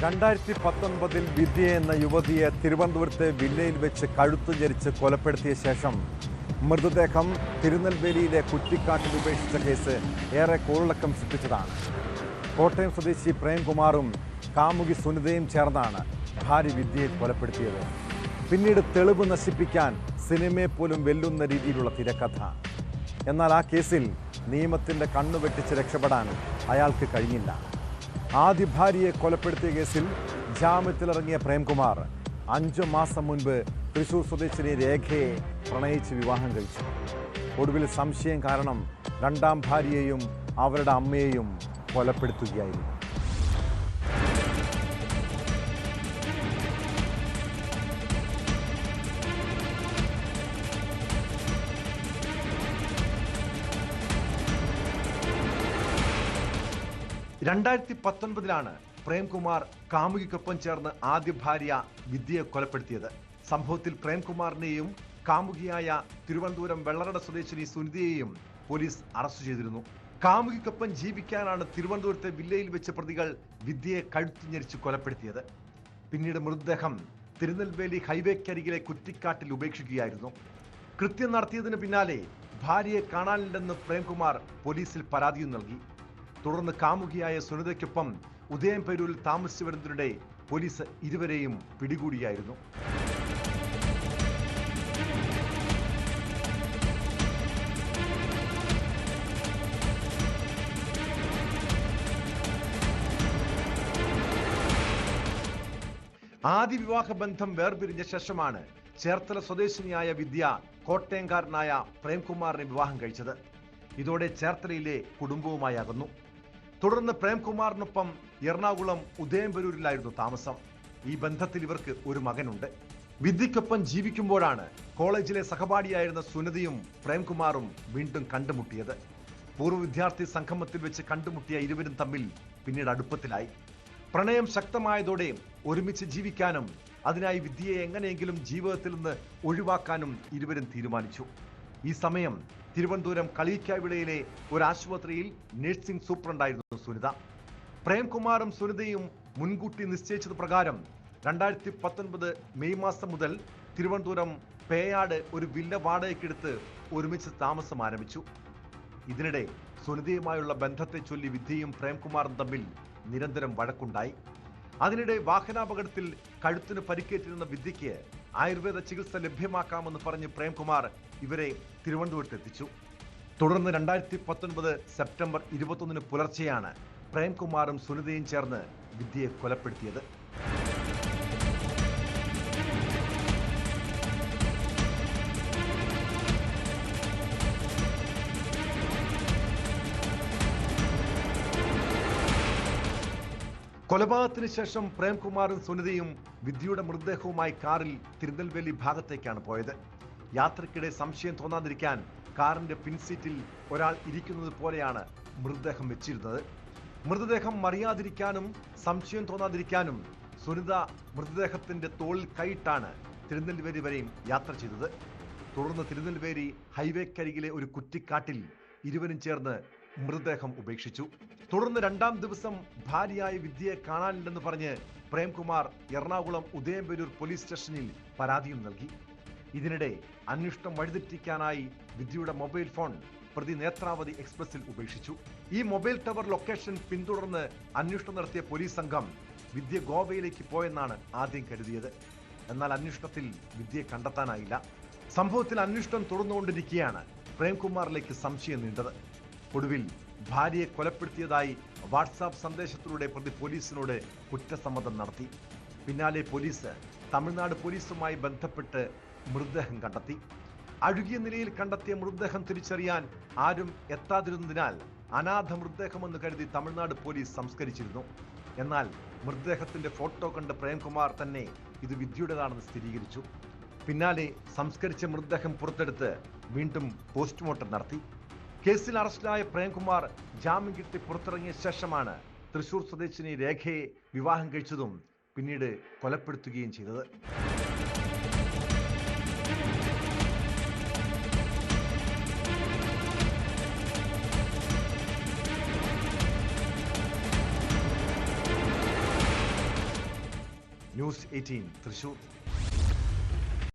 2019 വിദ്യ എന്ന യുവതിയെ തിരുവനന്തപുരത്തെ വില്ലയിൽ വെച്ച് കഴുത്തു ഞെരിച്ച് കൊലപ്പെടുത്തിയ ശേഷം മൃതദേഹം തിരുനെൽവേലിയിലെ കുറ്റിക്കാട്ടിൽ ഉപേക്ഷിച്ച കേസ് ഏറെ കോളിളക്കം സൃഷ്ടിച്ചതാണ്. കോട്ടയം സ്വദേശി പ്രേംകുമാറും കാമുകി സുനിതയും ചേർന്നാണ് ഭാര്യ വിദ്യയെ കൊലപ്പെടുത്തിയത്. പിന്നീട് തെളിവ് നശിപ്പിക്കാൻ സിനിമയെ പോലും വെല്ലുന്ന രീതിയിലുള്ള തിരക്കഥ. എന്നാൽ ആ കേസിൽ നിയമത്തിൻ്റെ കണ്ണുവെട്ടിച്ച് രക്ഷപ്പെടാൻ അയാൾക്ക് കഴിഞ്ഞില്ല. ആദ്യ ഭാര്യയെ കൊലപ്പെടുത്തിയ കേസിൽ ജാമ്യത്തിലിറങ്ങിയ പ്രേംകുമാർ 5 മാസം മുൻപ് തൃശൂർ സ്വദേശിനി രേഖയെ പ്രണയിച്ച് വിവാഹം കഴിച്ചു. ഒടുവിൽ സംശയം കാരണം രണ്ടാം ഭാര്യയെയും അവരുടെ അമ്മയെയും കൊലപ്പെടുത്തുകയായിരുന്നു. ലാണ് പ്രേംകുമാർ കാമുകിക്കൊപ്പം ചേർന്ന് ആദ്യ ഭാര്യ വിദ്യയെ കൊലപ്പെടുത്തിയത്. സംഭവത്തിൽ പ്രേംകുമാറിനെയും കാമുകിയായ തിരുവനന്തപുരം വെള്ളറട സ്വദേശിനി സുനിതയെയും പോലീസ് അറസ്റ്റ് ചെയ്തിരുന്നു. കാമുകിക്കൊപ്പം ജീവിക്കാനാണ് തിരുവനന്തപുരത്തെ വില്ലയിൽ വെച്ച് പ്രതികൾ വിദ്യയെ കഴുത്തു ഞെരിച്ച് കൊലപ്പെടുത്തിയത്. പിന്നീട് മൃതദേഹം തിരുനെൽവേലി ഹൈവേക്കരികിലെ കുറ്റിക്കാട്ടിൽ ഉപേക്ഷിക്കുകയായിരുന്നു. കൃത്യം നടത്തിയതിന് പിന്നാലെ ഭാര്യയെ കാണാനില്ലെന്ന് പ്രേംകുമാർ പോലീസിൽ പരാതിയും നൽകി. തുടർന്ന് കാമുകിയായ സുനിതയ്ക്കൊപ്പം ഉദയംപേരൂരിൽ താമസിച്ചു വരുന്നതിനിടെ പോലീസ് ഇരുവരെയും പിടികൂടിയായിരുന്നു. ആദ്യ വിവാഹ ബന്ധം വേർപിരിഞ്ഞ ശേഷമാണ് ചേർത്തല സ്വദേശിനിയായ വിദ്യ കോട്ടയംകാരനായ പ്രേംകുമാറിനെ വിവാഹം കഴിച്ചത്. ഇതോടെ ചേർത്തലയിലെ കുടുംബവുമായി അകന്നു. തുടർന്ന് പ്രേംകുമാറിനൊപ്പം എറണാകുളം ഉദയംപേരൂരിലായിരുന്നു താമസം. ഈ ബന്ധത്തിൽ ഇവർക്ക് ഒരു മകനുണ്ട്. വിദ്യയ്ക്കൊപ്പം ജീവിക്കുമ്പോഴാണ് കോളേജിലെ സഹപാഠിയായിരുന്ന സുനിതയും പ്രേംകുമാറും വീണ്ടും കണ്ടുമുട്ടിയത്. പൂർവ്വ വിദ്യാർത്ഥി സംഗമത്തിൽ വെച്ച് കണ്ടുമുട്ടിയ ഇരുവരും തമ്മിൽ പിന്നീട് അടുപ്പത്തിലായി. പ്രണയം ശക്തമായതോടെ ഒരുമിച്ച് ജീവിക്കാനും അതിനായി വിദ്യയെ എങ്ങനെയെങ്കിലും ജീവിതത്തിൽ നിന്ന് ഒഴിവാക്കാനും ഇരുവരും തീരുമാനിച്ചു. ഈ സമയം തിരുവനന്തപുരം കളിയിക്കാവിളയിലെ ഒരു ആശുപത്രിയിൽ നഴ്സിംഗ് സൂപ്രണ്ടായിരുന്നു സുനിത. പ്രേംകുമാറും സുനിതയും മുൻകൂട്ടി നിശ്ചയിച്ചത് പ്രകാരം 2019 മെയ് മാസം മുതൽ തിരുവനന്തപുരം പേയാട് ഒരു വില്ല വാടകയ്ക്കെടുത്ത് ഒരുമിച്ച് താമസം ആരംഭിച്ചു. ഇതിനിടെ സുനിതയുമായുള്ള ബന്ധത്തെ ചൊല്ലി വിദ്യയും പ്രേംകുമാറും തമ്മിൽ നിരന്തരം വഴക്കുണ്ടായി. അതിനിടെ വാഹനാപകടത്തിൽ കഴുത്തിന് പരിക്കേറ്റിരുന്ന വിദ്യയ്ക്ക് ആയുർവേദ ചികിത്സ ലഭ്യമാക്കാമെന്ന് പറഞ്ഞ് പ്രേംകുമാർ ഇവരെ തിരുവനന്തപുരത്തെത്തിച്ചു. തുടർന്ന് 2019 സെപ്റ്റംബർ 21 പുലർച്ചെയാണ് പ്രേംകുമാറും സുനിതയും ചേർന്ന് വിദ്യയെ കൊലപ്പെടുത്തിയത്. കൊലപാതകത്തിന് ശേഷം പ്രേംകുമാറും സുനിതയും വിദ്യയുടെ മൃതദേഹവുമായി കാറിൽ തിരുനെൽവേലി ഭാഗത്തേക്കാണ് പോയത്. യാത്രക്കിടെ സംശയം തോന്നാതിരിക്കാൻ കാറിന്റെ പിൻസീറ്റിൽ ഒരാൾ ഇരിക്കുന്നത് പോലെയാണ് മൃതദേഹം വെച്ചിരുന്നത്. മൃതദേഹം മറിയാതിരിക്കാനും സംശയം തോന്നാതിരിക്കാനും സുനിത മൃതദേഹത്തിന്റെ തോളിൽ കൈയിട്ടാണ് തിരുനെൽവേലി വരെയും യാത്ര ചെയ്തത്. തുടർന്ന് തിരുനെൽവേലി ഹൈവേക്കരികിലെ ഒരു കുറ്റിക്കാട്ടിൽ ഇരുവരും ചേർന്ന് മൃതദേഹം ഉപേക്ഷിച്ചു. തുടർന്ന് 2ാം ദിവസം ഭാര്യയായ വിദ്യയെ കാണാനില്ലെന്ന് പറഞ്ഞ് പ്രേംകുമാർ എറണാകുളം ഉദയംപേരൂർ പോലീസ് സ്റ്റേഷനിൽ പരാതിയും നൽകി. ഇതിനിടെ അന്വേഷണം വഴിതെറ്റിക്കാനായി വിദ്യയുടെ മൊബൈൽ ഫോൺ പ്രതി നേത്രാവതി എക്സ്പ്രസിൽ ഉപേക്ഷിച്ചു. ഈ മൊബൈൽ ടവർ ലൊക്കേഷൻ പിന്തുടർന്ന് അന്വേഷണം നടത്തിയ പോലീസ് സംഘം വിദ്യ ഗോവയിലേക്ക് പോയെന്നാണ് ആദ്യം കരുതിയത്. എന്നാൽ അന്വേഷണത്തിൽ വിദ്യയെ കണ്ടെത്താനായില്ല. സംഭവത്തിൽ അന്വേഷണം തുടർന്നുകൊണ്ടിരിക്കെയാണ് പ്രേംകുമാറിലേക്ക് സംശയം നീണ്ടത്. ഒടുവിൽ ഭാര്യയെ കൊലപ്പെടുത്തിയതായി വാട്സാപ്പ് സന്ദേശത്തിലൂടെ പ്രതി പോലീസിനോട് കുറ്റസമ്മതം നടത്തി. പിന്നാലെ പോലീസ് തമിഴ്നാട് പോലീസുമായി ബന്ധപ്പെട്ട് മൃതദേഹം കണ്ടെത്തി. അഴുകിയ നിലയിൽ കണ്ടെത്തിയ മൃതദേഹം തിരിച്ചറിയാൻ ആരും എത്താതിരുന്നതിനാൽ അനാഥ മൃതദേഹമെന്ന് കരുതി തമിഴ്നാട് പോലീസ് സംസ്കരിച്ചിരുന്നു. എന്നാൽ മൃതദേഹത്തിന്റെ ഫോട്ടോ കണ്ട് പ്രേംകുമാർ തന്നെ ഇത് വിദ്യയുടേതാണെന്ന് സ്ഥിരീകരിച്ചു. പിന്നാലെ സംസ്കരിച്ച മൃതദേഹം പുറത്തെടുത്ത് വീണ്ടും പോസ്റ്റ്മോർട്ടം നടത്തി. കേസിൽ അറസ്റ്റിലായ പ്രേംകുമാർ ജാമ്യം കിട്ടി പുറത്തിറങ്ങിയ ശേഷമാണ് തൃശൂർ സ്വദേശിനി രേഖയെ വിവാഹം കഴിച്ചതും പിന്നീട് കൊലപ്പെടുത്തുകയും ചെയ്തത്. ന്യൂസ് 18 തൃശൂർ.